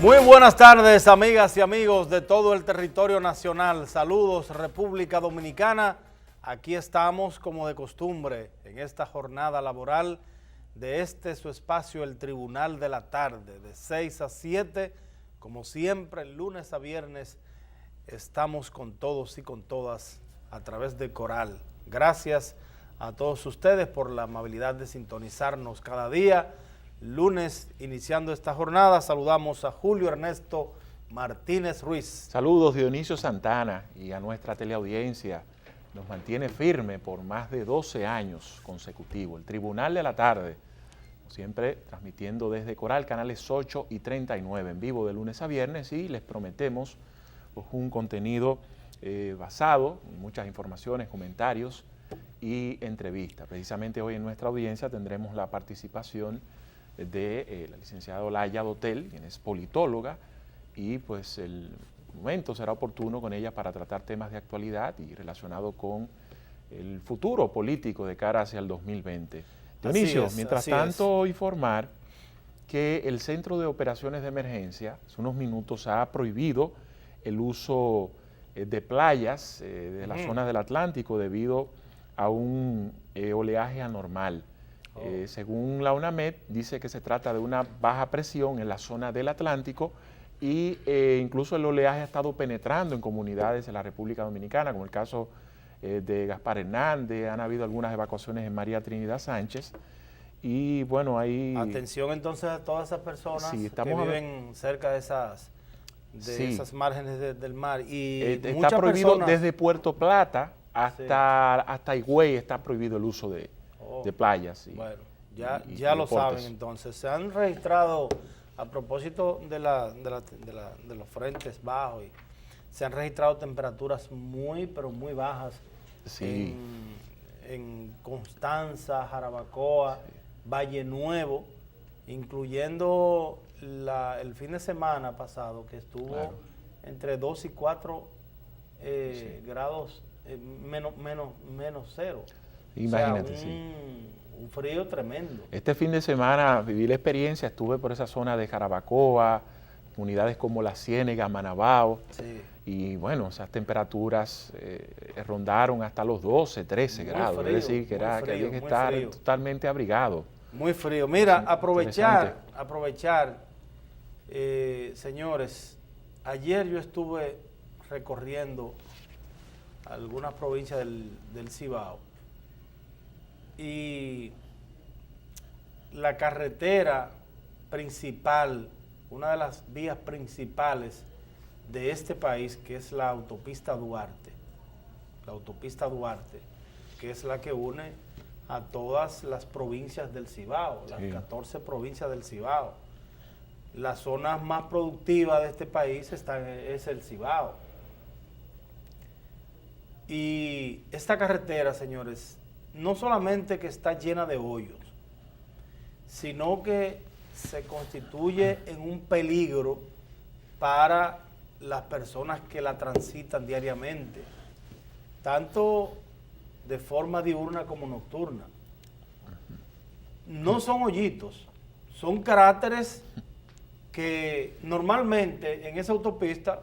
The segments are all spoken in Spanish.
Muy buenas tardes, amigas y amigos de todo el territorio nacional. Saludos, República Dominicana. Aquí estamos, como de costumbre, en esta jornada laboral de su espacio, el Tribunal de la Tarde, de 6 a 7. Como siempre, lunes a viernes, estamos con todos y con todas a través de Coral. Gracias a todos ustedes por la amabilidad de sintonizarnos cada día. Lunes, iniciando esta jornada, saludamos a Julio Ernesto Martínez Ruiz. Saludos, Dionisio Santana, y a nuestra teleaudiencia. Nos mantiene firme por más de 12 años consecutivos. El Tribunal de la Tarde, siempre transmitiendo desde Coral, canales 8 y 39, en vivo de lunes a viernes, y les prometemos pues, un contenido basado en muchas informaciones, comentarios y entrevistas. Precisamente hoy en nuestra audiencia tendremos la participación de la licenciada Olaya Dotel, quien es politóloga, y pues el momento será oportuno con ella para tratar temas de actualidad y relacionado con el futuro político de cara hacia el 2020. Dionisio, mientras tanto, informar que el Centro de Operaciones de Emergencia, hace unos minutos, ha prohibido el uso de playas de la zona del Atlántico debido a un oleaje anormal. Según la UNAMED, dice que se trata de una baja presión en la zona del Atlántico y incluso el oleaje ha estado penetrando en comunidades de la República Dominicana, como el caso de Gaspar Hernández. Han habido algunas evacuaciones en María Trinidad Sánchez y bueno, ahí... Atención entonces a todas esas personas que viven cerca de esas márgenes del mar. Y está prohibido desde Puerto Plata hasta Higüey, está prohibido el uso de playas. Bueno, ya lo saben entonces. Se han registrado, a propósito de los frentes bajos, se han registrado temperaturas muy, pero muy bajas en Constanza, Jarabacoa, Valle Nuevo, incluyendo el fin de semana pasado, que estuvo entre 2 y 4 grados menos cero. Imagínate, o sea, un frío tremendo. Este fin de semana viví la experiencia, estuve por esa zona de Jarabacoa, unidades como La Ciénega, Manabao, y bueno, esas temperaturas rondaron hasta los 12, 13 grados, es decir, que había que estar totalmente abrigado. Muy frío. Mira, aprovechar, señores, ayer yo estuve recorriendo algunas provincias del Cibao, y la carretera principal, una de las vías principales de este país, que es la autopista Duarte, que es la que une a todas las provincias del Cibao, las 14 provincias del Cibao. La zona más productiva de este país es el Cibao. Y esta carretera, señores, no solamente que está llena de hoyos, sino que se constituye en un peligro para las personas que la transitan diariamente, tanto de forma diurna como nocturna. No son hoyitos, son cráteres que normalmente en esa autopista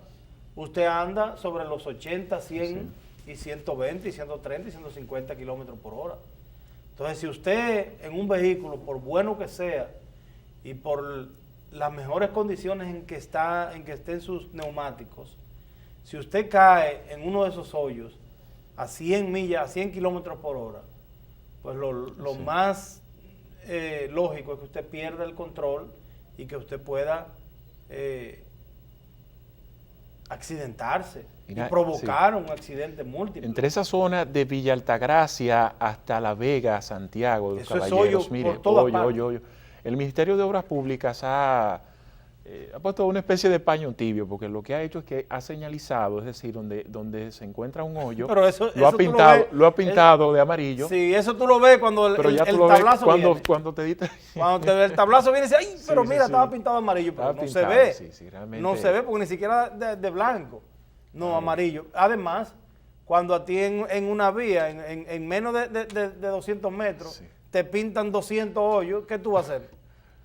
usted anda sobre los 80, 100 y 120, y 130 y 150 kilómetros por hora. Entonces, si usted en un vehículo, por bueno que sea, y por las mejores condiciones en que estén sus neumáticos, si usted cae en uno de esos hoyos a 100 millas, a 100 kilómetros por hora, pues lo más lógico es que usted pierda el control y que usted pueda accidentarse y provocar un accidente múltiple. Entre esa zona de Villa Altagracia hasta La Vega, Santiago de los Caballeros, mire, hoyo. El Ministerio de Obras Públicas ha puesto una especie de paño tibio, porque lo que ha hecho es que ha señalizado, es decir, donde se encuentra un hoyo, lo ha pintado de amarillo. Sí, eso tú lo ves cuando el tablazo viene. Cuando te dice... Cuando el tablazo viene y dice, ¡ay, pero mira, estaba pintado de amarillo! Pero no se ve. Realmente... No se ve porque ni siquiera de blanco. No, amarillo. Además, cuando a ti en una vía, en menos de 200 metros, te pintan 200 hoyos, ¿qué tú vas a hacer?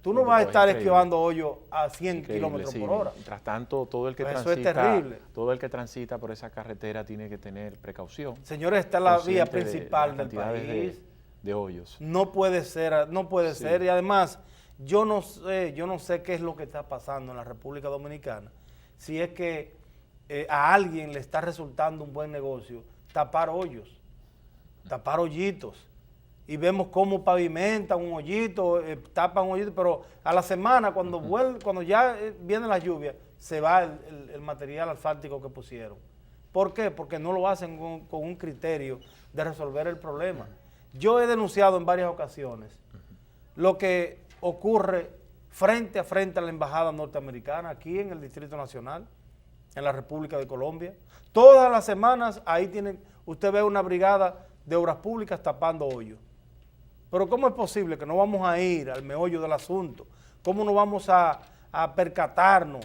Tú no vas a estar esquivando hoyos a 100 kilómetros por hora. Mientras tanto, todo el que Pues eso es terrible. todo el que transita por esa carretera tiene que tener precaución. Señores, esta es la vía principal del país. De hoyos. No puede ser, no puede ser. Y además, yo no sé qué es lo que está pasando en la República Dominicana. Si es que a alguien le está resultando un buen negocio tapar hoyos, tapar hoyitos. Y vemos cómo pavimentan un hoyito, tapan un hoyito, pero a la semana, cuando ya viene la lluvia, se va el material asfáltico que pusieron. ¿Por qué? Porque no lo hacen con un criterio de resolver el problema. Yo he denunciado en varias ocasiones lo que ocurre frente a la embajada norteamericana, aquí en el Distrito Nacional, en la República de Colombia. Todas las semanas ahí usted ve una brigada de obras públicas tapando hoyos. Pero ¿cómo es posible que no vamos a ir al meollo del asunto? ¿Cómo no vamos a percatarnos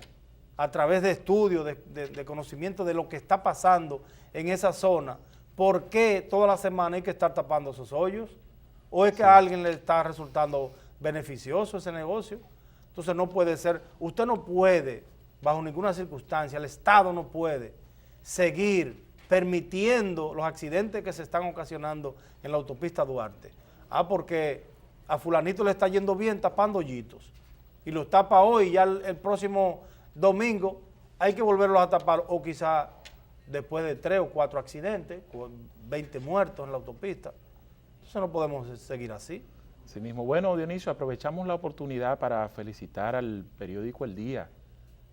a través de estudios, de conocimiento de lo que está pasando en esa zona? ¿Por qué toda la semana hay que estar tapando esos hoyos? ¿O es que a alguien le está resultando beneficioso ese negocio? Entonces no puede ser, usted no puede, bajo ninguna circunstancia, el Estado no puede seguir permitiendo los accidentes que se están ocasionando en la autopista Duarte. Porque a fulanito le está yendo bien tapando hoyitos y los tapa hoy y ya el próximo domingo hay que volverlos a tapar, o quizá después de 3 o 4 accidentes, con 20 muertos en la autopista. Entonces no podemos seguir así. Sí mismo. Bueno, Dionisio, aprovechamos la oportunidad para felicitar al periódico El Día,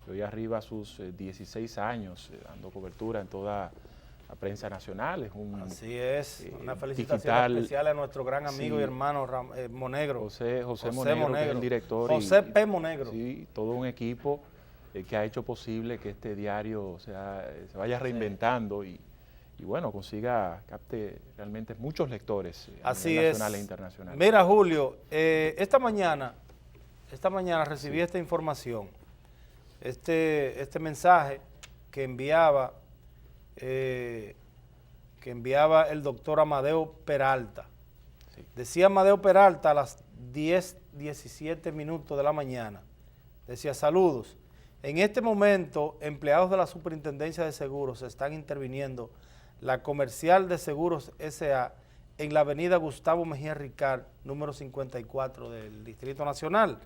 que hoy arriba a sus 16 años, dando cobertura en toda la prensa nacional. Es así es, una felicitación especial a nuestro gran amigo y hermano Monegro. José Monegro, que es el director. José P. Monegro. Sí, todo un equipo que ha hecho posible que este diario se vaya reinventando y bueno, capte realmente muchos lectores nacionales e internacionales. Mira, Julio, esta mañana recibí esta información, este mensaje que enviaba el doctor Amadeo Peralta. Sí. Decía Amadeo Peralta a las 10:17 minutos de la mañana, decía: saludos. En este momento, empleados de la Superintendencia de Seguros están interviniendo la Comercial de Seguros S.A. en la avenida Gustavo Mejía Ricard, número 54 del Distrito Nacional.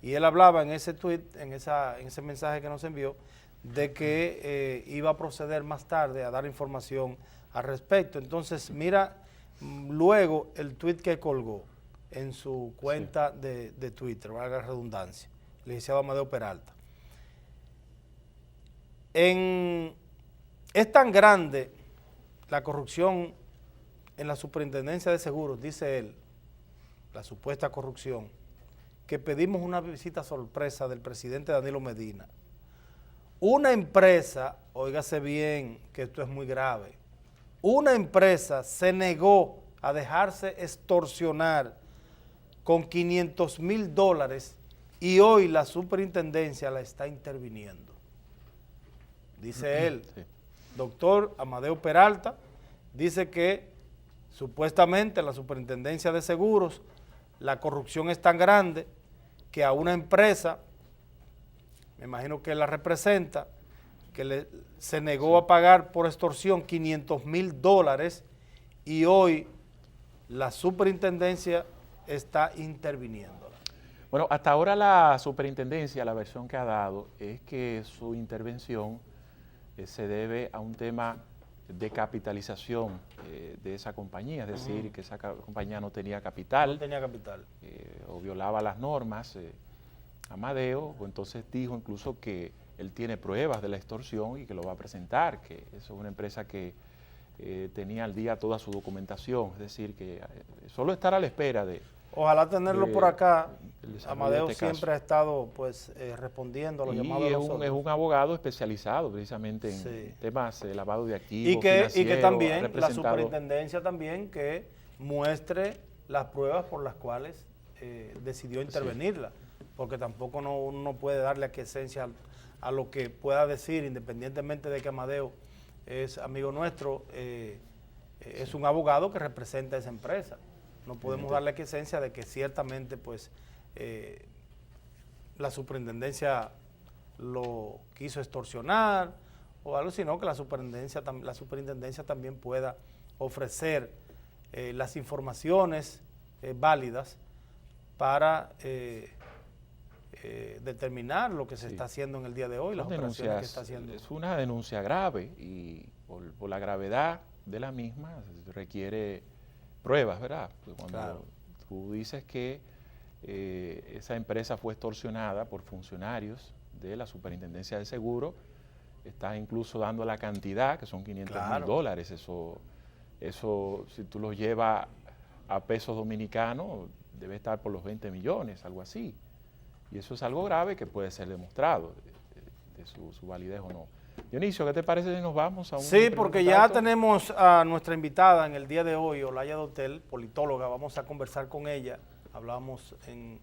Y él hablaba en ese tuit, en ese mensaje que nos envió, de que iba a proceder más tarde a dar información al respecto. Entonces, mira luego el tuit que colgó en su cuenta de Twitter, valga la redundancia, el licenciado Amadeo Peralta. Es tan grande la corrupción en la Superintendencia de Seguros, dice él, la supuesta corrupción, que pedimos una visita sorpresa del presidente Danilo Medina. Una empresa, óigase bien que esto es muy grave, una empresa se negó a dejarse extorsionar con $500,000 y hoy la superintendencia la está interviniendo. Dice él, doctor Amadeo Peralta, dice que supuestamente en la Superintendencia de Seguros la corrupción es tan grande que a una empresa, me imagino que él la representa, que se negó a pagar por extorsión $500,000 y hoy la superintendencia está interviniendo. Bueno, hasta ahora la superintendencia, la versión que ha dado es que su intervención se debe a un tema de capitalización de esa compañía, es decir, que esa compañía no tenía capital. No tenía capital. O violaba las normas. Amadeo, o entonces dijo incluso que él tiene pruebas de la extorsión y que lo va a presentar, que eso es una empresa que tenía al día toda su documentación, es decir, que solo estar a la espera de... Ojalá tenerlo por acá. Amadeo siempre ha estado pues respondiendo a los llamados de nosotros. Es un abogado especializado precisamente en temas de lavado de activos, y que también la superintendencia también que muestre las pruebas por las cuales decidió intervenirla, porque tampoco uno puede darle aquiescencia a lo que pueda decir, independientemente de que Amadeo es amigo nuestro, es un abogado que representa a esa empresa. No podemos darle aquiescencia de que ciertamente pues la superintendencia lo quiso extorsionar o algo, sino que la superintendencia también pueda ofrecer las informaciones válidas para determinar lo que se está haciendo en el día de hoy, las operaciones que está haciendo. Es una denuncia grave y por la gravedad de la misma requiere pruebas, ¿verdad? Pues cuando tú dices que esa empresa fue extorsionada por funcionarios de la Superintendencia de Seguro, estás incluso dando la cantidad, que son $500,000, eso si tú lo llevas a pesos dominicanos, debe estar por los 20 millones, algo así. Y eso es algo grave que puede ser demostrado, de su validez o no. Dionisio, ¿qué te parece si nos vamos a un... Sí, porque ya tenemos a nuestra invitada en el día de hoy, Olaya Dotel, politóloga. Vamos a conversar con ella. Hablábamos en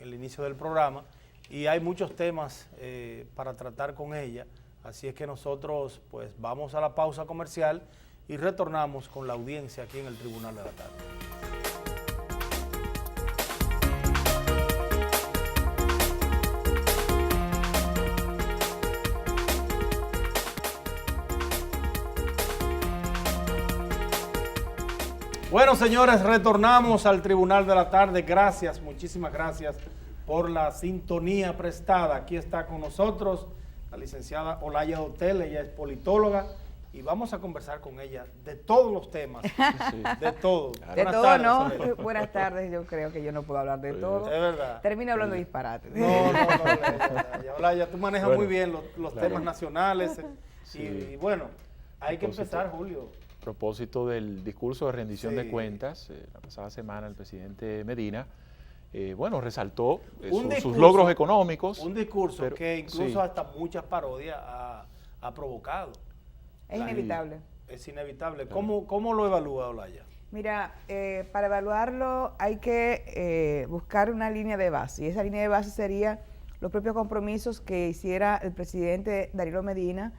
el inicio del programa y hay muchos temas para tratar con ella. Así es que nosotros pues vamos a la pausa comercial y retornamos con la audiencia aquí en el Tribunal de la Tarde. Bueno, señores, retornamos al Tribunal de la Tarde. Gracias, muchísimas gracias por la sintonía prestada. Aquí está con nosotros la licenciada Olaya Dotel, ella es politóloga y vamos a conversar con ella de todos los temas, de todo. De todo, ¿no? Buenas tardes, yo creo que yo no puedo hablar de todo. Es verdad. Termina hablando de disparate. No, Olaya, tú manejas muy bien los temas nacionales y bueno, hay que empezar, Julio. A propósito del discurso de rendición de cuentas, la pasada semana el presidente Medina, resaltó sus logros económicos. Un discurso que incluso hasta muchas parodias ha provocado. Es inevitable. Es inevitable. ¿Cómo lo evalúa, Olaya? Mira, para evaluarlo hay que buscar una línea de base, y esa línea de base sería los propios compromisos que hiciera el presidente Danilo Medina,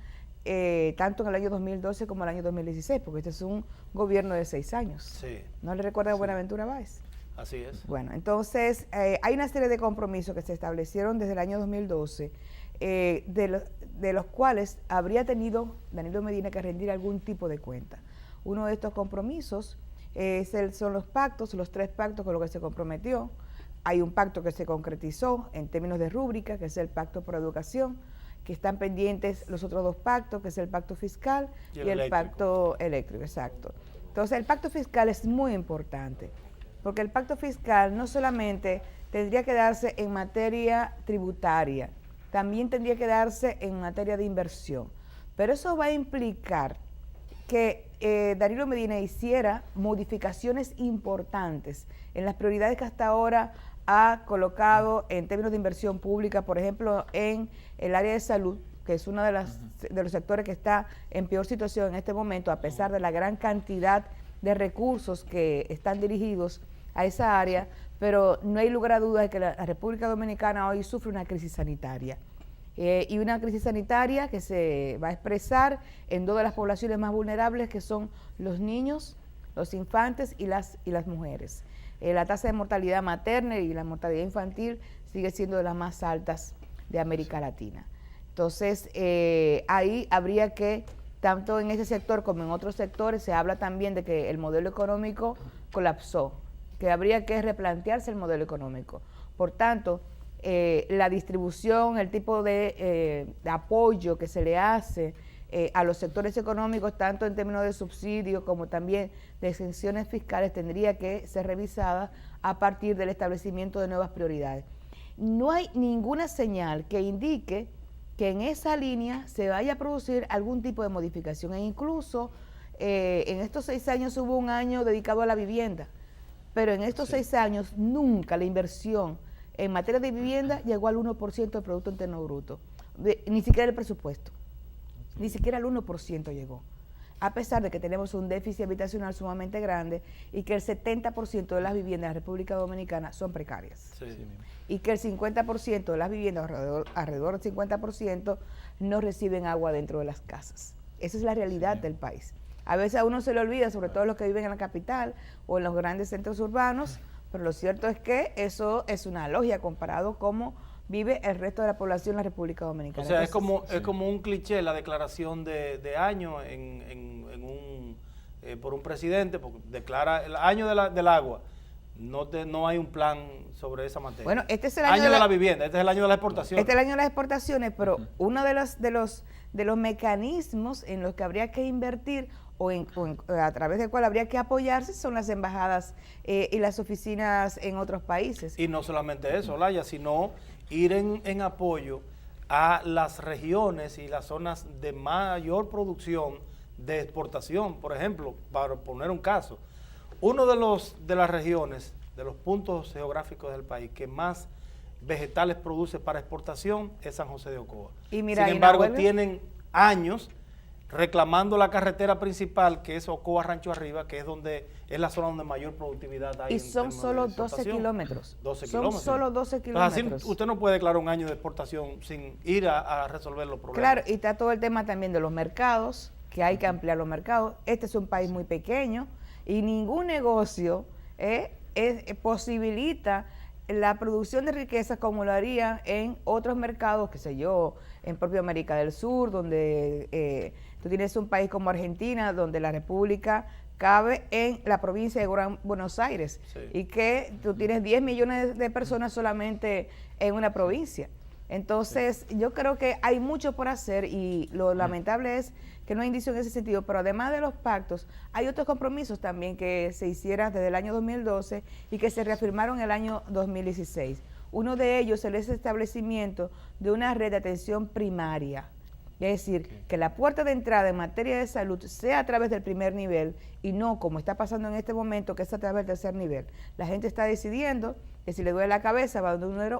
tanto en el año 2012 como en el año 2016, porque este es un gobierno de 6 años. Sí. ¿No le recuerda a Buenaventura Báez? Así es. Bueno, entonces hay una serie de compromisos que se establecieron desde el año 2012, de los cuales habría tenido Danilo Medina que rendir algún tipo de cuenta. Uno de estos compromisos son los pactos, los 3 pactos con los que se comprometió. Hay un pacto que se concretizó en términos de rúbrica, que es el Pacto por Educación, que están pendientes los otros 2 pactos, que es el pacto fiscal y el pacto eléctrico, exacto. Entonces, el pacto fiscal es muy importante, porque el pacto fiscal no solamente tendría que darse en materia tributaria, también tendría que darse en materia de inversión, pero eso va a implicar que Danilo Medina hiciera modificaciones importantes en las prioridades que hasta ahora ha colocado en términos de inversión pública, por ejemplo, en el área de salud, que es uno de los sectores que está en peor situación en este momento, a pesar de la gran cantidad de recursos que están dirigidos a esa área, pero no hay lugar a dudas de que la República Dominicana hoy sufre una crisis sanitaria. Y una crisis sanitaria que se va a expresar en 2 de las poblaciones más vulnerables, que son los niños, los infantes y las mujeres. La tasa de mortalidad materna y la mortalidad infantil sigue siendo de las más altas de América Latina. Entonces, ahí habría que, tanto en ese sector como en otros sectores, se habla también de que el modelo económico colapsó, que habría que replantearse el modelo económico. Por tanto, la distribución, el tipo de apoyo que se le hace a los sectores económicos, tanto en términos de subsidios como también de exenciones fiscales, tendría que ser revisada a partir del establecimiento de nuevas prioridades. No hay ninguna señal que indique que en esa línea se vaya a producir algún tipo de modificación, e incluso en estos 6 años hubo un año dedicado a la vivienda, pero en estos 6 años nunca la inversión en materia de vivienda llegó al 1% del Producto Interno Bruto, ni siquiera el presupuesto. Ni siquiera el 1% llegó, a pesar de que tenemos un déficit habitacional sumamente grande y que el 70% de las viviendas de la República Dominicana son precarias. Sí. Y que el 50% de las viviendas, alrededor del 50%, no reciben agua dentro de las casas. Esa es la realidad del país. A veces a uno se le olvida, sobre todo los que viven en la capital o en los grandes centros urbanos, pero lo cierto es que eso es una logia comparado cómo vive el resto de la población en la República Dominicana. O sea, Entonces, es como un cliché la declaración de año por un presidente, porque declara el año del agua. No hay un plan sobre esa materia. Bueno, este es el año de la vivienda, este es el año de las exportaciones. Este es el año de las exportaciones, pero uno de los mecanismos en los que habría que invertir a través del cual habría que apoyarse son las embajadas y las oficinas en otros países. Y no solamente eso, Olaya, sino ir en apoyo a las regiones y las zonas de mayor producción de exportación. Por ejemplo, para poner un caso, uno de las regiones, de los puntos geográficos del país que más vegetales produce para exportación es San José de Ocoa. Y mira, sin embargo, tienen años reclamando la carretera principal, que es Ocoa Rancho Arriba, que es la zona donde mayor productividad hay. Y son solo 12 kilómetros. 12 son kilómetros. solo 12 kilómetros. Entonces, así usted no puede declarar un año de exportación sin ir a resolver los problemas. Claro, y está todo el tema también de los mercados, que hay que ampliar los mercados. Este es un país muy pequeño y ningún negocio posibilita la producción de riqueza como lo haría en otros mercados, qué sé yo, en propia América del Sur, donde tú tienes un país como Argentina, donde la República cabe en la provincia de Gran Buenos Aires, sí, y que tú tienes 10 millones de personas solamente en una provincia. Entonces, sí, yo creo que hay mucho por hacer y lo lamentable es que no hay indicio en ese sentido, pero además de los pactos, hay otros compromisos también que se hicieron desde el año 2012 y que se reafirmaron en el año 2016. Uno de ellos es el establecimiento de una red de atención primaria, es decir, que la puerta de entrada en materia de salud sea a través del primer nivel y no como está pasando en este momento, que es a través del tercer nivel. La gente está decidiendo que si le duele la cabeza va a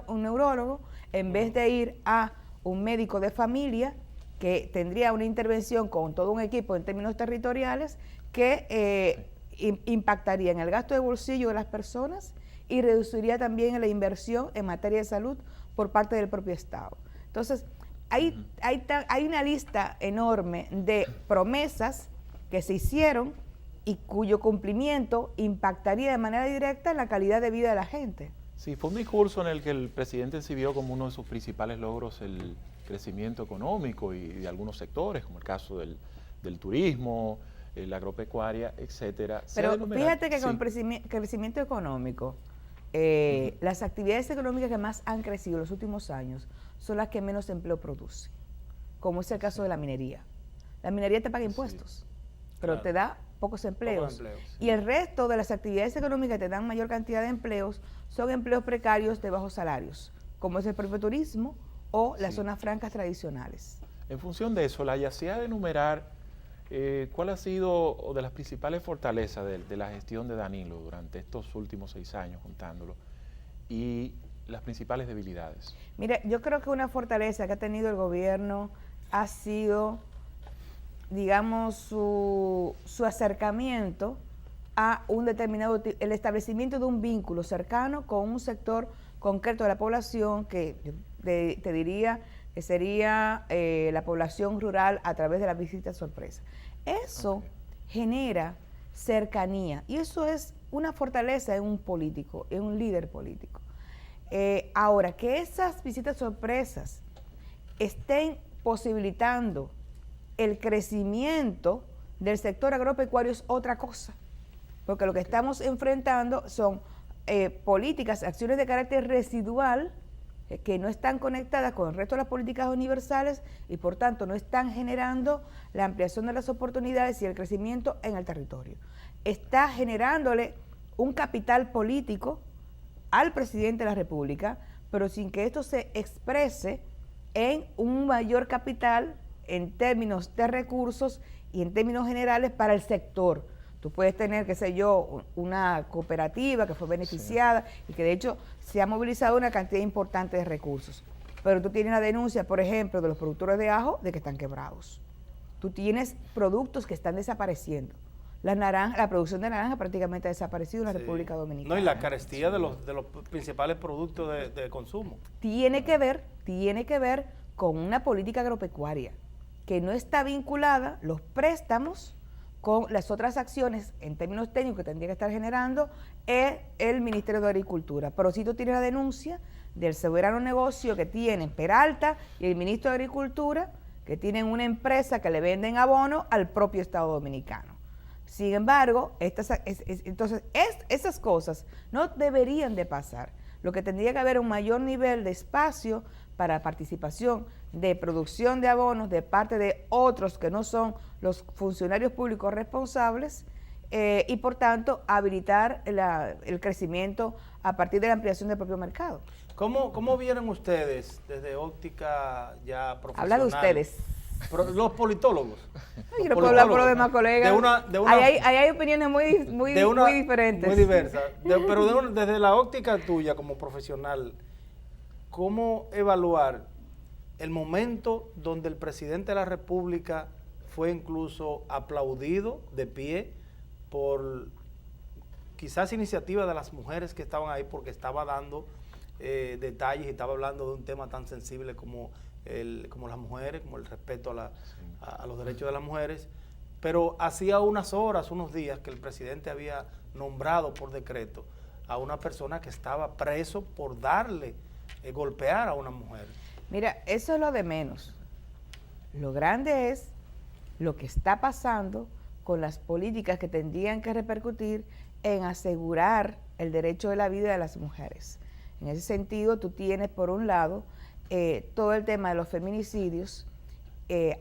un neurólogo en vez de ir a un médico de familia que tendría una intervención con todo un equipo en términos territoriales que impactaría en el gasto de bolsillo de las personas y reduciría también la inversión en materia de salud por parte del propio Estado. Entonces, hay una lista enorme de promesas que se hicieron y cuyo cumplimiento impactaría de manera directa en la calidad de vida de la gente. Sí, fue un discurso en el que el presidente exhibió como uno de sus principales logros el crecimiento económico y de algunos sectores, como el caso del turismo, la agropecuaria, etcétera. Pero fíjate que con el crecimiento económico, las actividades económicas que más han crecido en los últimos años son las que menos empleo producen, como es el caso de la minería. La minería te paga impuestos, pero claro, te da pocos empleos. Y el resto de las actividades económicas que te dan mayor cantidad de empleos son empleos precarios de bajos salarios, como es el propio turismo o las zonas francas tradicionales. En función de eso, Olaya, se ha de enumerar cuál ha sido de las principales fortalezas de la gestión de Danilo durante estos últimos 6 años, juntándolo, y las principales debilidades. Mire, yo creo que una fortaleza que ha tenido el gobierno ha sido, digamos, su acercamiento a un determinado, el establecimiento de un vínculo cercano con un sector concreto de la población que te diría que sería la población rural a través de la visita sorpresa. Eso genera cercanía y eso es una fortaleza en un político, en un líder político. Ahora, que esas visitas sorpresas estén posibilitando el crecimiento del sector agropecuario es otra cosa, porque lo que estamos enfrentando son políticas, acciones de carácter residual que no están conectadas con el resto de las políticas universales y por tanto no están generando la ampliación de las oportunidades y el crecimiento en el territorio. Está generándole un capital político al presidente de la República, pero sin que esto se exprese en un mayor capital en términos de recursos y en términos generales para el sector. Tú puedes tener, qué sé yo, una cooperativa que fue beneficiada y que de hecho se ha movilizado una cantidad importante de recursos. Pero tú tienes la denuncia, por ejemplo, de los productores de ajo de que están quebrados. Tú tienes productos que están desapareciendo. La producción de naranja prácticamente ha desaparecido en la República Dominicana. No, y la carestía de los principales productos de consumo. Tiene que ver con una política agropecuaria que no está vinculada los préstamos con las otras acciones en términos técnicos que tendría que estar generando el Ministerio de Agricultura. Pero si tú tienes la denuncia del soberano negocio que tienen Peralta y el Ministro de Agricultura, que tienen una empresa que le venden abono al propio Estado Dominicano. Sin embargo, esas cosas no deberían de pasar. Lo que tendría que haber un mayor nivel de espacio para participación de producción de abonos de parte de otros que no son los funcionarios públicos responsables y por tanto habilitar el crecimiento a partir de la ampliación del propio mercado. ¿Cómo vieron ustedes desde óptica ya profesional? Habla de ustedes. Los politólogos. Yo no puedo hablar por los demás colegas. Ahí hay opiniones muy diferentes. Muy diversas. Pero desde la óptica tuya como profesional, ¿cómo evaluar el momento donde el presidente de la República fue incluso aplaudido de pie por quizás iniciativa de las mujeres que estaban ahí, porque estaba dando detalles y estaba hablando de un tema tan sensible como las mujeres, como el respeto a los derechos de las mujeres? Pero hacía unas horas, unos días, que el presidente había nombrado por decreto a una persona que estaba preso por golpear a una mujer. Mira, eso es lo de menos. Lo grande es lo que está pasando con las políticas que tendrían que repercutir en asegurar el derecho de la vida de las mujeres. En ese sentido, tú tienes, por un lado, todo el tema de los feminicidios,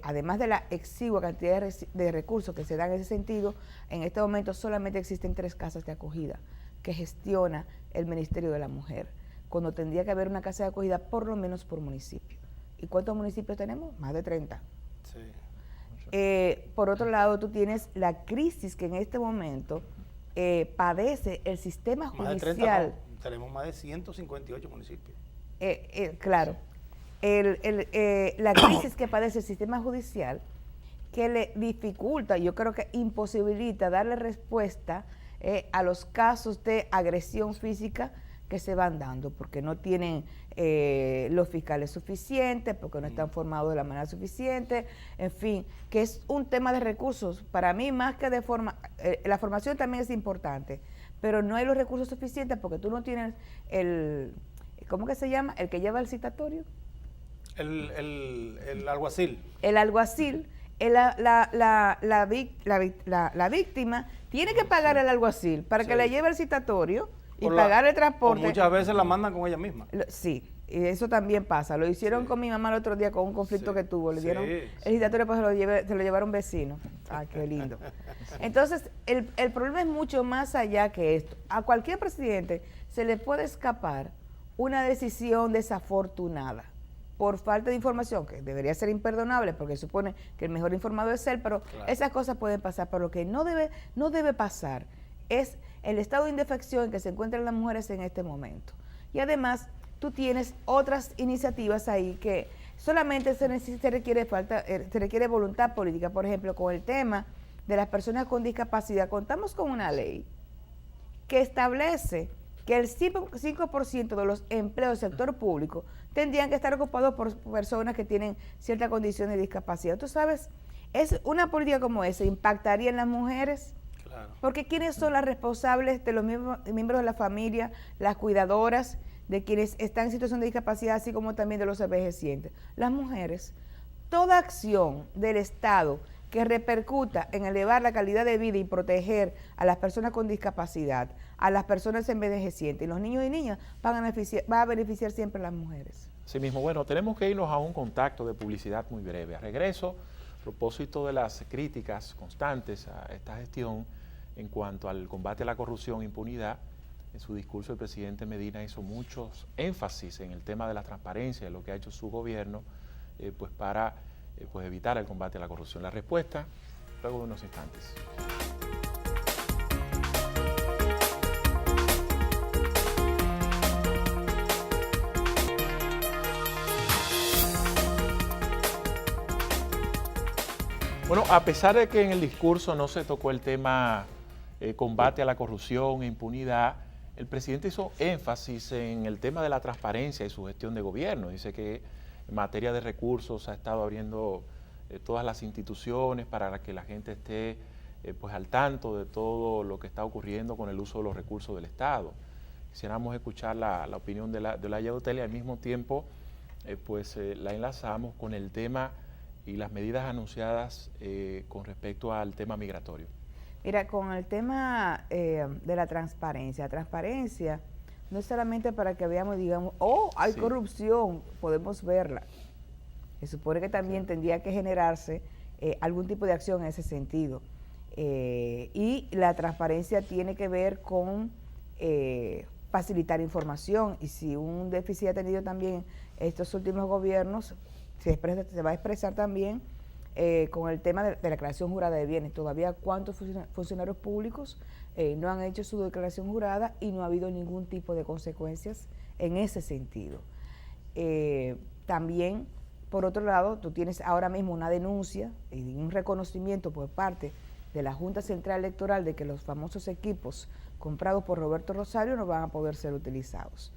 además de la exigua cantidad de recursos que se dan en ese sentido. En este momento solamente existen 3 casas de acogida que gestiona el Ministerio de la Mujer, cuando tendría que haber una casa de acogida por lo menos por municipio. ¿Y cuántos municipios tenemos? Más de 30. Sí. Por otro lado, tú tienes la crisis que en este momento padece el sistema judicial. Más de 30, no, tenemos más de 158 municipios. Claro. La crisis que padece el sistema judicial, que le dificulta, yo creo que imposibilita darle respuesta a los casos de agresión física que se van dando, porque no tienen los fiscales suficientes, porque no están formados de la manera suficiente, en fin, que es un tema de recursos. Para mí, más que de la formación también es importante, pero no hay los recursos suficientes porque tú no tienes ¿cómo que se llama? El que lleva el citatorio. El alguacil. El alguacil, la víctima tiene que pagar el alguacil para que le lleve el citatorio y pagar el transporte. O muchas veces la mandan con ella misma. Sí, y eso también pasa. Lo hicieron con mi mamá el otro día con un conflicto que tuvo. Le dieron el citatorio, pues se lo llevaron vecinos. Ah, qué lindo. Entonces, el problema es mucho más allá que esto. A cualquier presidente se le puede escapar una decisión desafortunada por falta de información, que debería ser imperdonable porque supone que el mejor informado es él, pero esas cosas pueden pasar. Pero lo que no debe pasar es el estado de indefección en que se encuentran las mujeres en este momento. Y además, tú tienes otras iniciativas ahí que solamente se requiere voluntad política. Por ejemplo, con el tema de las personas con discapacidad, contamos con una ley que establece que el 5% de los empleos del sector público tendrían que estar ocupados por personas que tienen cierta condición de discapacidad. Tú sabes, una política como esa impactaría en las mujeres, porque ¿quiénes son las responsables de los miembros de la familia, las cuidadoras, de quienes están en situación de discapacidad, así como también de los envejecientes? Las mujeres. Toda acción del Estado que repercuta en elevar la calidad de vida y proteger a las personas con discapacidad, a las personas envejecientes y los niños y niñas, va a beneficiar siempre a las mujeres. Sí mismo. Bueno, tenemos que irnos a un contacto de publicidad muy breve. A regreso, a propósito de las críticas constantes a esta gestión en cuanto al combate a la corrupción e impunidad, en su discurso el presidente Medina hizo muchos énfasis en el tema de la transparencia, de lo que ha hecho su gobierno para evitar el combate a la corrupción. La respuesta, luego de unos instantes. Bueno, a pesar de que en el discurso no se tocó el tema combate a la corrupción e impunidad, el presidente hizo énfasis en el tema de la transparencia y su gestión de gobierno. Dice que en materia de recursos ha estado abriendo todas las instituciones para que la gente esté pues al tanto de todo lo que está ocurriendo con el uso de los recursos del Estado. Quisiéramos escuchar la opinión de Olaya Dotel y al mismo tiempo la enlazamos con el tema y las medidas anunciadas con respecto al tema migratorio. Mira, con el tema de la transparencia no es solamente para que veamos, digamos, oh, hay Sí. corrupción, podemos verla. Se supone que también tendría que generarse algún tipo de acción en ese sentido. Y la transparencia tiene que ver con facilitar información, y si un déficit ha tenido también estos últimos gobiernos, se va a expresar también con el tema de la declaración jurada de bienes. Todavía cuántos funcionarios públicos no han hecho su declaración jurada y no ha habido ningún tipo de consecuencias en ese sentido. También, por otro lado, tú tienes ahora mismo una denuncia y un reconocimiento por parte de la Junta Central Electoral de que los famosos equipos comprados por Roberto Rosario no van a poder ser utilizados.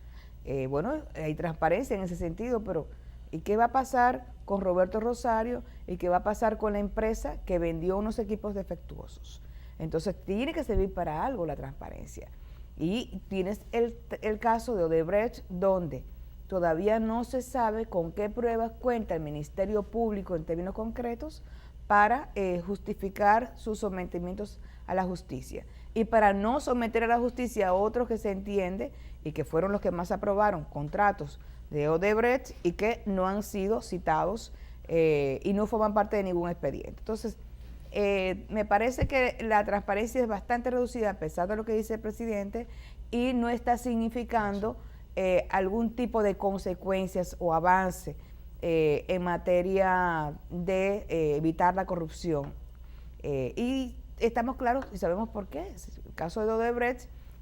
Bueno, hay transparencia en ese sentido, pero ¿y qué va a pasar con Roberto Rosario? ¿Y qué va a pasar con la empresa que vendió unos equipos defectuosos? Entonces tiene que servir para algo la transparencia. Y tienes el caso de Odebrecht, donde todavía no se sabe con qué pruebas cuenta el Ministerio Público en términos concretos para justificar sus sometimientos a la justicia. Y para no someter a la justicia a otros que se entiende y que fueron los que más aprobaron contratos de Odebrecht y que no han sido citados y no forman parte de ningún expediente. Entonces, me parece que la transparencia es bastante reducida a pesar de lo que dice el presidente y no está significando algún tipo de consecuencias o avance en materia de evitar la corrupción. Y estamos claros y sabemos por qué. El caso de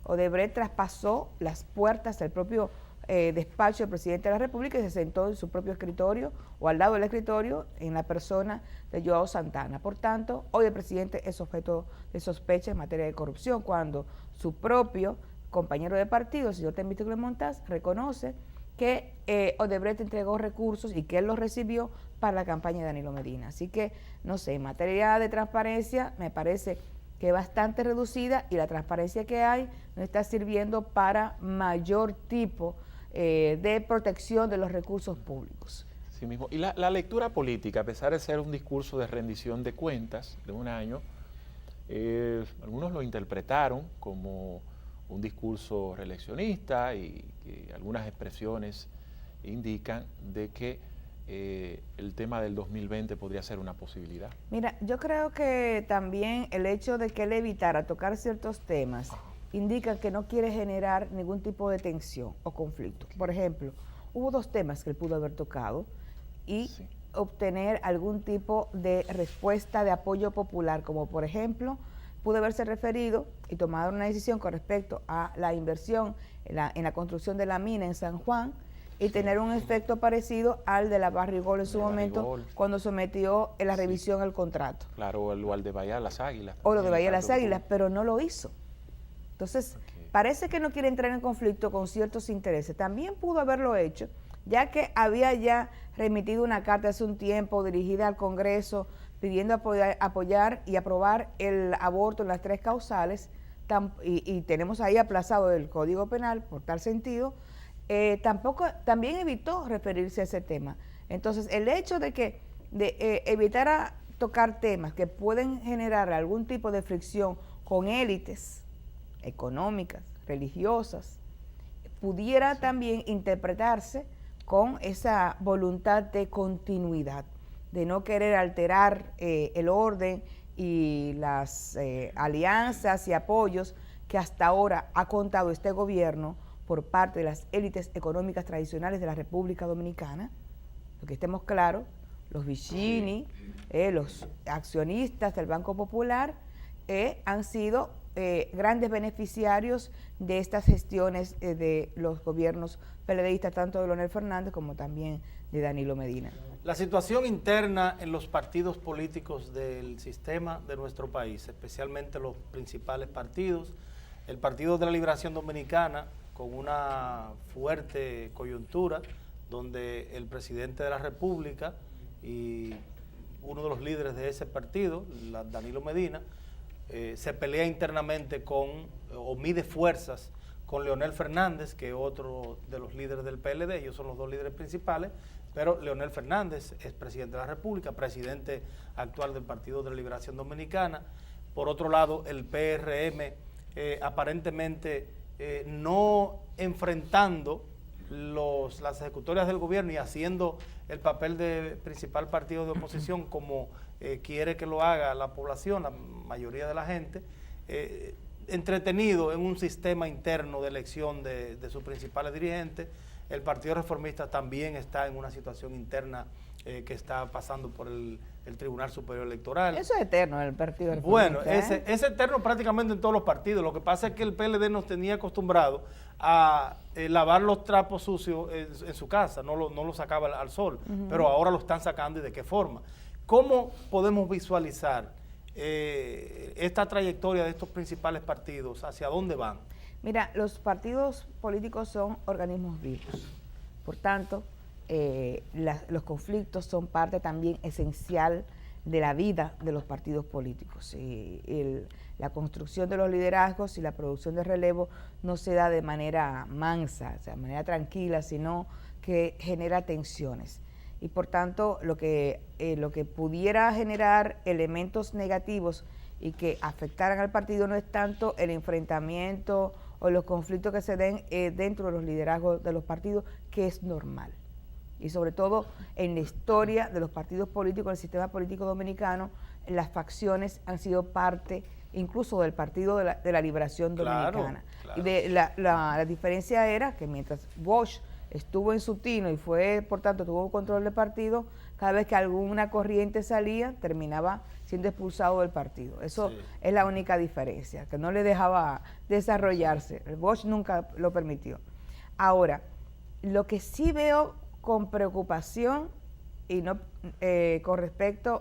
Odebrecht traspasó las puertas del propio despacho del presidente de la República y se sentó en su propio escritorio o al lado del escritorio en la persona de Joao Santana. Por tanto, hoy el presidente es objeto de sospecha en materia de corrupción cuando su propio compañero de partido, el señor Temístocles Montaz, reconoce que Odebrecht entregó recursos y que él los recibió para la campaña de Danilo Medina. Así que, no sé, en materia de transparencia me parece que es bastante reducida y la transparencia que hay no está sirviendo para mayor tipo de protección de los recursos públicos. Sí mismo. Y la lectura política, a pesar de ser un discurso de rendición de cuentas de un año, algunos lo interpretaron como un discurso reeleccionista y que algunas expresiones indican de que el tema del 2020 podría ser una posibilidad. Mira, yo creo que también el hecho de que él evitara tocar ciertos temas indica que no quiere generar ningún tipo de tensión o conflicto. Por ejemplo, hubo dos temas que él pudo haber tocado y Sí. obtener algún tipo de respuesta de apoyo popular, como por ejemplo, pudo haberse referido y tomado una decisión con respecto a la inversión en la construcción de la mina en San Juan y tener un efecto parecido al de la Barrigol en su momento Barrigol. cuando sometió en la revisión al contrato. Claro, o al de Bahía de las Águilas. O lo de también, Bahía de las tanto Águilas, pero no lo hizo. Entonces, parece que no quiere entrar en conflicto con ciertos intereses. También pudo haberlo hecho, ya que había ya remitido una carta hace un tiempo dirigida al Congreso pidiendo apoyar y aprobar el aborto en las 3 causales, y tenemos ahí aplazado el Código Penal por tal sentido, también evitó referirse a ese tema. Entonces, el hecho de que evitara tocar temas que pueden generar algún tipo de fricción con élites económicas, religiosas, pudiera también interpretarse con esa voluntad de continuidad, de no querer alterar el orden y las alianzas y apoyos que hasta ahora ha contado este gobierno por parte de las élites económicas tradicionales de la República Dominicana. Porque estemos claros, los Vicini, los accionistas del Banco Popular han sido grandes beneficiarios de estas gestiones de los gobiernos PLDistas, tanto de Leonel Fernández como también de Danilo Medina. La situación interna en los partidos políticos del sistema de nuestro país, especialmente los principales partidos, el Partido de la Liberación Dominicana, con una fuerte coyuntura, donde el presidente de la República y uno de los líderes de ese partido, Danilo Medina, se pelea internamente o mide fuerzas con Leonel Fernández, que es otro de los líderes del PLD, ellos son los dos líderes principales, pero Leonel Fernández es presidente de la República, presidente actual del Partido de la Liberación Dominicana. Por otro lado, el PRM aparentemente no enfrentando las ejecutorias del gobierno y haciendo el papel de principal partido de oposición como quiere que lo haga la población, la mayoría de la gente, entretenido en un sistema interno de elección de sus principales dirigentes. El Partido Reformista también está en una situación interna que está pasando por el Tribunal Superior Electoral. Eso es eterno, el Partido Reformista. Bueno, es eterno prácticamente en todos los partidos. Lo que pasa es que el PLD nos tenía acostumbrado a lavar los trapos sucios en su casa, no lo sacaba al sol, pero ahora lo están sacando. ¿Y de qué forma? ¿Cómo podemos visualizar esta trayectoria de estos principales partidos? ¿Hacia dónde van? Mira, los partidos políticos son organismos vivos. Por tanto, los conflictos son parte también esencial de la vida de los partidos políticos. La construcción de los liderazgos y la producción de relevo no se da de manera mansa, o sea, de manera tranquila, sino que genera tensiones. Y por tanto, lo que pudiera generar elementos negativos y que afectaran al partido no es tanto el enfrentamiento o los conflictos que se den dentro de los liderazgos de los partidos, que es normal. Y sobre todo en la historia de los partidos políticos, el sistema político dominicano, las facciones han sido parte incluso del Partido de la Liberación Dominicana. Claro. Y la diferencia era que mientras Bosch estuvo en su tino y por tanto, tuvo control del partido, cada vez que alguna corriente salía, terminaba siendo expulsado del partido. Eso es la única diferencia, que no le dejaba desarrollarse. El Bosch nunca lo permitió. Ahora, lo que sí veo con preocupación y no con respecto,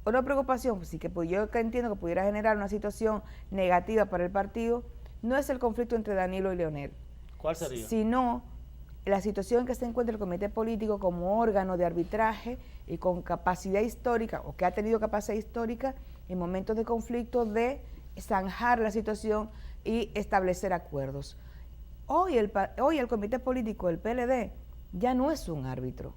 una preocupación, pues sí, que yo entiendo que pudiera generar una situación negativa para el partido, no es el conflicto entre Danilo y Leonel. ¿Cuál sería? Sino la situación en que se encuentra el comité político como órgano de arbitraje y con capacidad histórica, o que ha tenido capacidad histórica en momentos de conflicto de zanjar la situación y establecer acuerdos. Hoy el comité político del PLD ya no es un árbitro.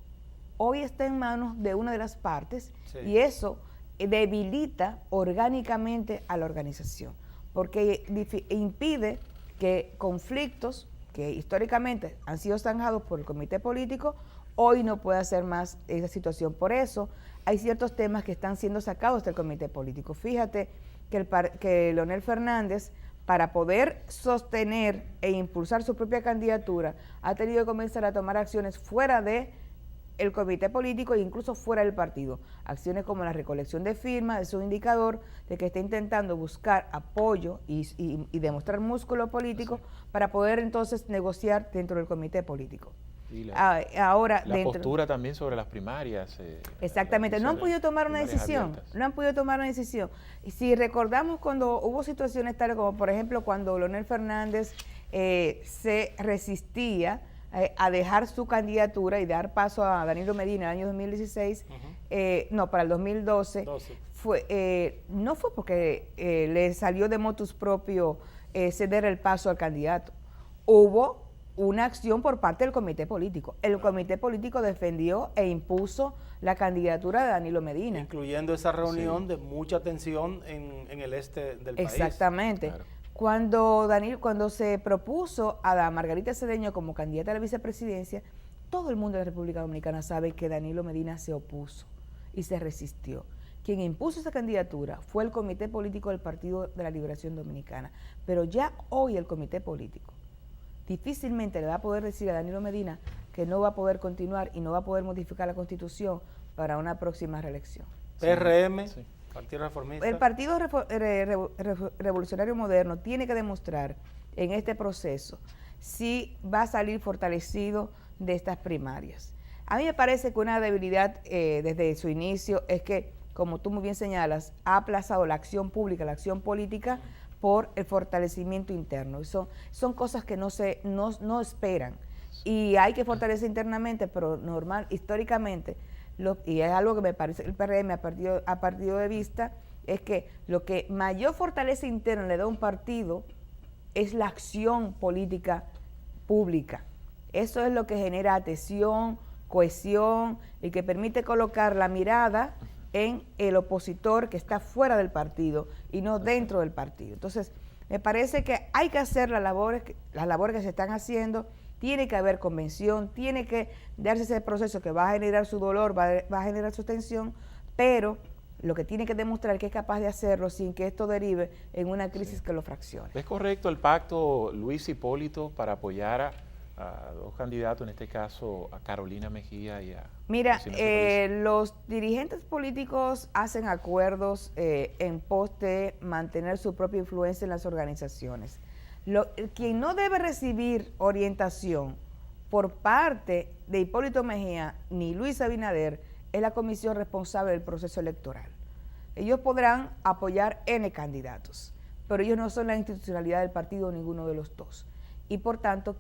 Hoy está en manos de una de las partes y eso debilita orgánicamente a la organización, porque impide que conflictos que históricamente han sido zanjados por el comité político, hoy no puede hacer más esa situación. Por eso hay ciertos temas que están siendo sacados del comité político. Fíjate que Leonel Fernández, para poder sostener e impulsar su propia candidatura, ha tenido que comenzar a tomar acciones fuera de el comité político e incluso fuera del partido. Acciones como la recolección de firmas, es un indicador de que está intentando buscar apoyo y demostrar músculo político para poder entonces negociar dentro del comité político. Y la postura también sobre las primarias. Exactamente, no han podido tomar una decisión, Y si recordamos cuando hubo situaciones tales como, por ejemplo, cuando Leonel Fernández se resistía a dejar su candidatura y dar paso a Danilo Medina en el año 2016, para el 2012, no fue porque le salió de motus propio ceder el paso al candidato. Hubo una acción por parte del comité político. El comité político defendió e impuso la candidatura de Danilo Medina. Incluyendo esa reunión de mucha tensión en el este del país. Exactamente. Claro. Cuando se propuso a Margarita Cedeño como candidata a la vicepresidencia, todo el mundo de la República Dominicana sabe que Danilo Medina se opuso y se resistió. Quien impuso esa candidatura fue el comité político del Partido de la Liberación Dominicana. Pero ya hoy el comité político difícilmente le va a poder decir a Danilo Medina que no va a poder continuar y no va a poder modificar la Constitución para una próxima reelección. PRM, Partido Reformista. El Partido Revolucionario Moderno tiene que demostrar en este proceso si va a salir fortalecido de estas primarias. A mí me parece que una debilidad desde su inicio es que, como tú muy bien señalas, ha aplazado la acción pública, la acción política, por el fortalecimiento interno. Son cosas que no esperan. Y hay que fortalecer internamente, pero históricamente, y es algo que me parece el PRM ha perdido de vista es que lo que mayor fortaleza interna le da a un partido es la acción política pública. Eso es lo que genera adhesión, cohesión y que permite colocar la mirada en el opositor que está fuera del partido y no dentro del partido. Entonces, me parece que hay que hacer las labores que se están haciendo, tiene que haber convención, tiene que darse ese proceso que va a generar su dolor, va a generar su tensión, pero lo que tiene que demostrar que es capaz de hacerlo sin que esto derive en una crisis que lo fraccione. ¿Es correcto el pacto Luis Hipólito para apoyar a dos candidatos, en este caso a Carolina Mejía y a... Mira, los dirigentes políticos hacen acuerdos en pos de mantener su propia influencia en las organizaciones. Quien no debe recibir orientación por parte de Hipólito Mejía ni Luis Abinader es la comisión responsable del proceso electoral. Ellos podrán apoyar N candidatos, pero ellos no son la institucionalidad del partido, ninguno de los dos. Y por tanto,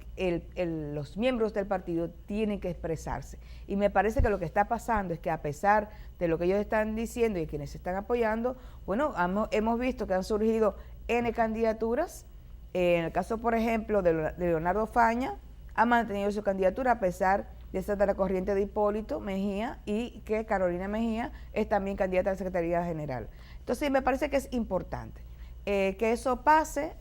los miembros del partido tienen que expresarse. Y me parece que lo que está pasando es que a pesar de lo que ellos están diciendo y quienes están apoyando, bueno, hemos visto que han surgido N candidaturas. En el caso, por ejemplo, de Leonardo Faña, ha mantenido su candidatura a pesar de estar de la corriente de Hipólito Mejía y que Carolina Mejía es también candidata a la Secretaría General. Entonces, me parece que es importante que eso pase.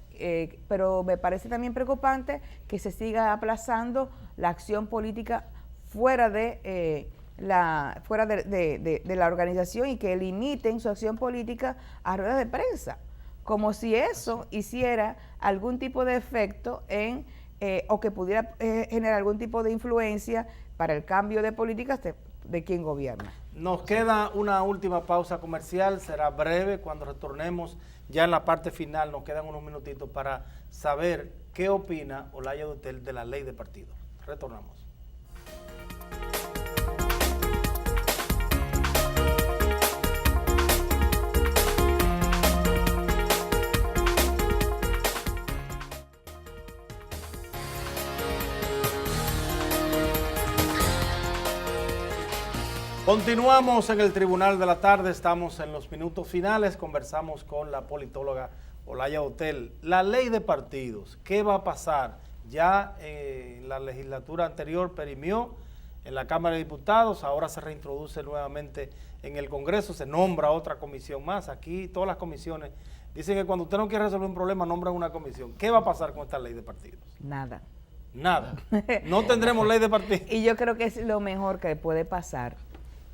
Pero me parece también preocupante que se siga aplazando la acción política fuera de la organización y que limiten su acción política a ruedas de prensa, como si eso hiciera algún tipo de efecto o que pudiera generar algún tipo de influencia para el cambio de políticas de quien gobierna. Nos queda una última pausa comercial, será breve. Cuando retornemos ya en la parte final nos quedan unos minutitos para saber qué opina Olaya Dutel de la ley de partidos. Retornamos. Continuamos en el Tribunal de la Tarde, estamos en los minutos finales, conversamos con la politóloga Olaya Dutel. La ley de partidos, ¿qué va a pasar? Ya la legislatura anterior perimió en la Cámara de Diputados, ahora se reintroduce nuevamente en el Congreso, se nombra otra comisión más. Aquí todas las comisiones dicen que cuando usted no quiere resolver un problema, nombran una comisión. ¿Qué va a pasar con esta ley de partidos? Nada. Nada. No tendremos ley de partidos. Y yo creo que es lo mejor que puede pasar,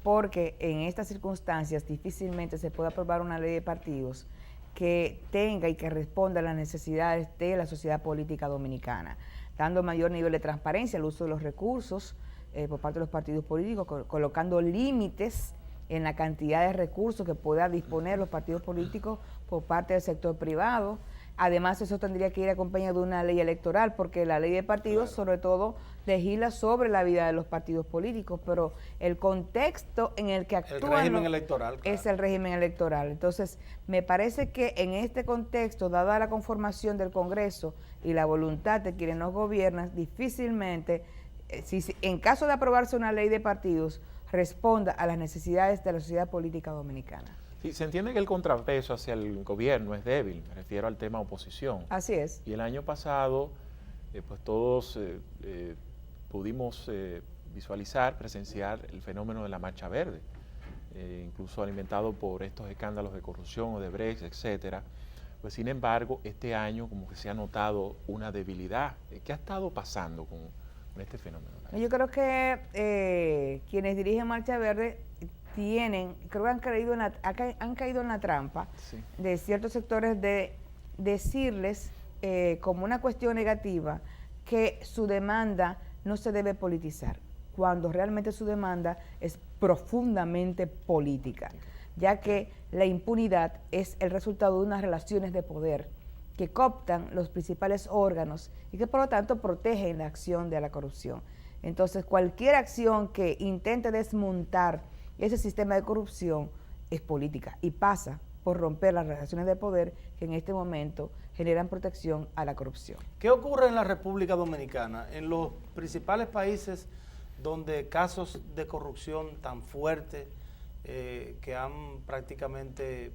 porque en estas circunstancias difícilmente se puede aprobar una ley de partidos que tenga y que responda a las necesidades de la sociedad política dominicana, dando mayor nivel de transparencia al uso de los recursos por parte de los partidos políticos, colocando límites en la cantidad de recursos que pueda disponer los partidos políticos por parte del sector privado. Además, eso tendría que ir acompañado de una ley electoral, porque la ley de partidos, claro, sobre todo legisla sobre la vida de los partidos políticos, pero el contexto en el que actúan el régimen electoral, claro, es el régimen electoral. Entonces, me parece que en este contexto, dada la conformación del Congreso y la voluntad de quienes nos gobiernan, difícilmente, si en caso de aprobarse una ley de partidos, responda a las necesidades de la sociedad política dominicana. Sí, se entiende que el contrapeso hacia el gobierno es débil, me refiero al tema oposición. Así es. Y el año pasado, pues todos pudimos visualizar, presenciar el fenómeno de la Marcha Verde, incluso alimentado por estos escándalos de corrupción, Odebrecht, etcétera. Pues sin embargo, este año como que se ha notado una debilidad. ¿Qué ha estado pasando con este fenómeno? Yo creo que quienes dirigen Marcha Verde creo que han caído en la trampa, sí, de ciertos sectores de decirles como una cuestión negativa que su demanda no se debe politizar, cuando realmente su demanda es profundamente política, ya que la impunidad es el resultado de unas relaciones de poder que cooptan los principales órganos y que por lo tanto protegen la acción de la corrupción. Entonces, cualquier acción que intente desmontar ese sistema de corrupción es política y pasa por romper las relaciones de poder que en este momento generan protección a la corrupción. ¿Qué ocurre en la República Dominicana? En los principales países donde casos de corrupción tan fuertes que han prácticamente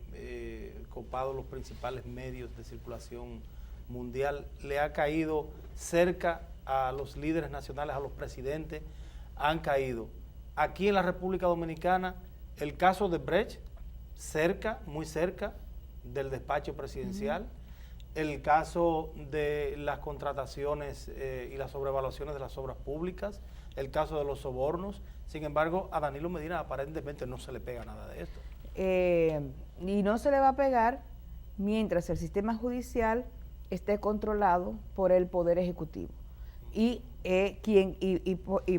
copado los principales medios de circulación mundial, le ha caído cerca a los líderes nacionales, a los presidentes, han caído. Aquí en la República Dominicana, el caso de Brecht, cerca, muy cerca del despacho presidencial, el caso de las contrataciones y las sobrevaluaciones de las obras públicas, el caso de los sobornos. Sin embargo, a Danilo Medina aparentemente no se le pega nada de esto. Y no se le va a pegar mientras el sistema judicial esté controlado por el Poder Ejecutivo y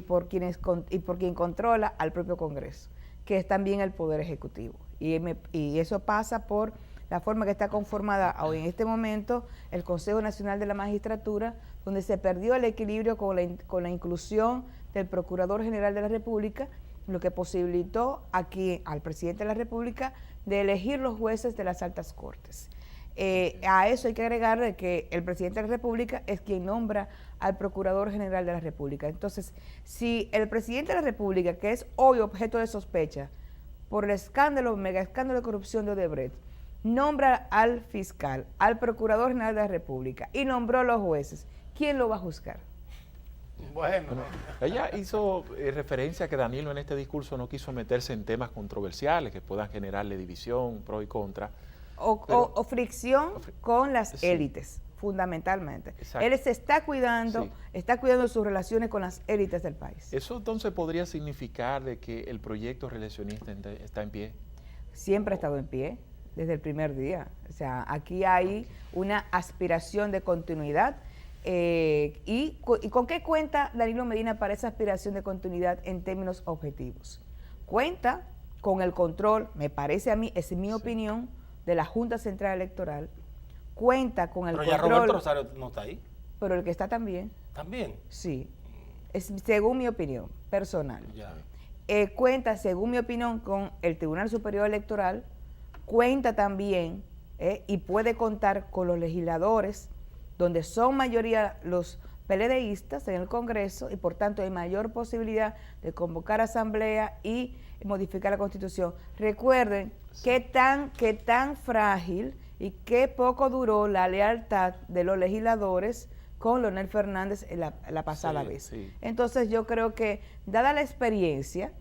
por quien controla al propio Congreso, que es también el Poder Ejecutivo. Y eso pasa por la forma que está conformada hoy en este momento el Consejo Nacional de la Magistratura, donde se perdió el equilibrio con la inclusión del Procurador General de la República, lo que posibilitó aquí al Presidente de la República de elegir los jueces de las altas cortes. A eso hay que agregarle que el Presidente de la República es quien nombra al Procurador General de la República. Entonces, si el Presidente de la República, que es hoy objeto de sospecha por el mega escándalo de corrupción de Odebrecht, nombra al fiscal, al Procurador General de la República y nombró a los jueces, ¿quién lo va a juzgar? Bueno, ella hizo referencia a que Danilo en este discurso no quiso meterse en temas controversiales que puedan generarle división, pro y contra. O fricción con las élites, fundamentalmente. Exacto. Él se está cuidando, está cuidando sus relaciones con las élites del país. ¿Eso entonces podría significar de que el proyecto reeleccionista está en pie? Siempre ha estado en pie, desde el primer día. O sea, aquí hay una aspiración de continuidad. ¿Y con qué cuenta Danilo Medina para esa aspiración de continuidad en términos objetivos? Cuenta con el control, me parece a mí, es mi opinión, de la Junta Central Electoral, cuenta con el control... Pero ya Roberto Rosario no está ahí. Pero el que está también. ¿También? Sí, es según mi opinión personal. Ya. Cuenta, según mi opinión, con el Tribunal Superior Electoral, cuenta también y puede contar con los legisladores, donde son mayoría los PLDistas en el Congreso y por tanto hay mayor posibilidad de convocar asamblea y modificar la Constitución. Recuerden qué tan frágil y qué poco duró la lealtad de los legisladores con Leonel Fernández en la pasada vez. Sí. Entonces yo creo que, dada la experiencia,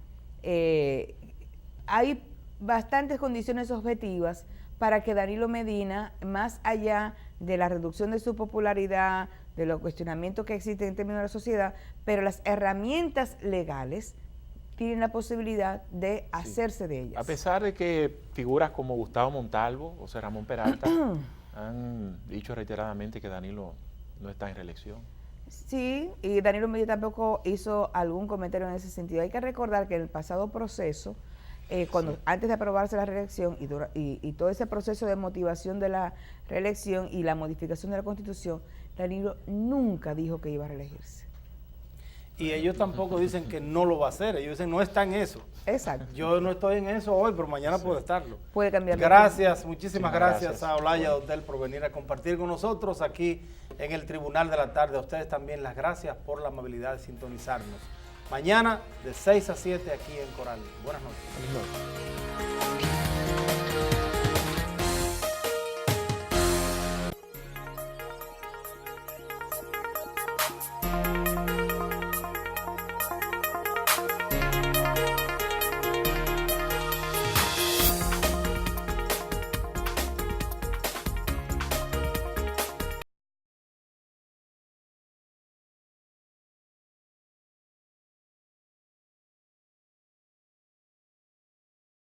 hay bastantes condiciones objetivas para que Danilo Medina, más allá de la reducción de su popularidad, de los cuestionamientos que existen en términos de la sociedad, pero las herramientas legales tienen la posibilidad de hacerse de ellas. A pesar de que figuras como Gustavo Montalvo o José Ramón Peralta han dicho reiteradamente que Danilo no está en reelección. Sí, y Danilo Medina tampoco hizo algún comentario en ese sentido. Hay que recordar que en el pasado proceso, antes de aprobarse la reelección y todo ese proceso de motivación de la reelección y la modificación de la Constitución, Danilo nunca dijo que iba a reelegirse. Y ellos tampoco dicen que no lo va a hacer, ellos dicen no está en eso. Exacto. Yo no estoy en eso hoy, pero mañana puedo estarlo. Puede cambiar. Gracias, muchísimas gracias a Olaya Hotel por venir a compartir con nosotros aquí en el Tribunal de la Tarde. A ustedes también las gracias por la amabilidad de sintonizarnos. Mañana de 6 a 7 aquí en Coral. Buenas noches.